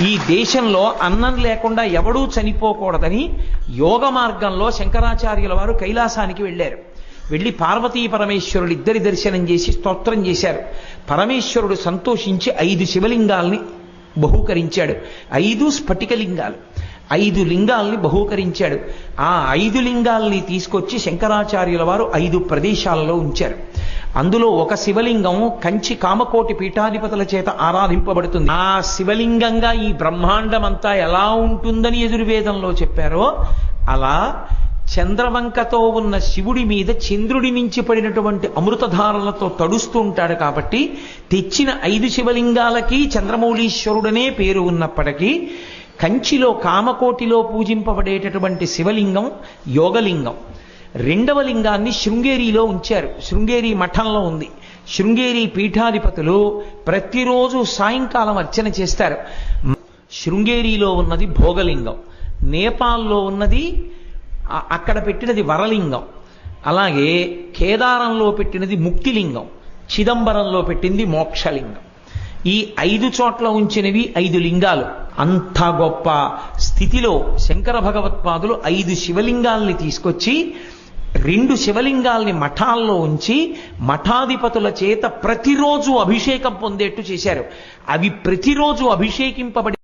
ఈ దేశంలో అన్నం లేకుండా ఎవడూ చనిపోకూడదని యోగ మార్గంలో శంకరాచార్యుల వారు కైలాసానికి వెళ్ళారు. వెళ్ళి పార్వతీ పరమేశ్వరుడు ఇద్దరి దర్శనం చేసి స్తోత్రం చేశారు. పరమేశ్వరుడు సంతోషించి 5 శివలింగాల్ని బహూకరించాడు. 5 స్ఫటికలింగాలు, 5 లింగాల్ని బహూకరించాడు. ఆ 5 లింగాల్ని తీసుకొచ్చి శంకరాచార్యుల వారు 5 ప్రదేశాలలో ఉంచారు. అందులో ఒక శివలింగం కంచి కామకోటి పీఠాధిపతుల చేత ఆరాధింపబడుతుంది. ఆ శివలింగంగా ఈ బ్రహ్మాండమంతా ఎలా ఉంటుందని యజుర్వేదంలో చెప్పారో అలా చంద్రవంకతో ఉన్న శివుడి మీద చంద్రుడి నుంచి పడినటువంటి అమృతధారలతో తడుస్తూ ఉంటాడు. కాబట్టి తెచ్చిన 5 శివలింగాలకి చంద్రమౌళీశ్వరుడనే పేరు ఉన్నప్పటికీ కంచిలో కామకోటిలో పూజింపబడేటటువంటి శివలింగం యోగలింగం. 2వ లింగాన్ని శృంగేరిలో ఉంచారు. శృంగేరి మఠంలో ఉంది. శృంగేరి పీఠాధిపతులు ప్రతిరోజు సాయంకాలం అర్చన చేస్తారు. శృంగేరిలో ఉన్నది భోగలింగం, నేపాల్లో ఉన్నది అక్కడ పెట్టినది వరలింగం, అలాగే కేదారంలో పెట్టినది ముక్తిలింగం, చిదంబరంలో పెట్టింది మోక్షలింగం. ఈ 5 చోట్ల ఉంచినవి 5 లింగాలు. అంత గొప్ప స్థితిలో శంకర భగవత్పాదులు 5 శివలింగాల్ని తీసుకొచ్చి 2 శివలింగాల్ని మఠాల్లో ఉంచి మఠాధిపతుల చేత ప్రతిరోజు అభిషేకం పొందేట్టు చేశారు. అవి ప్రతిరోజు అభిషేకింపబడి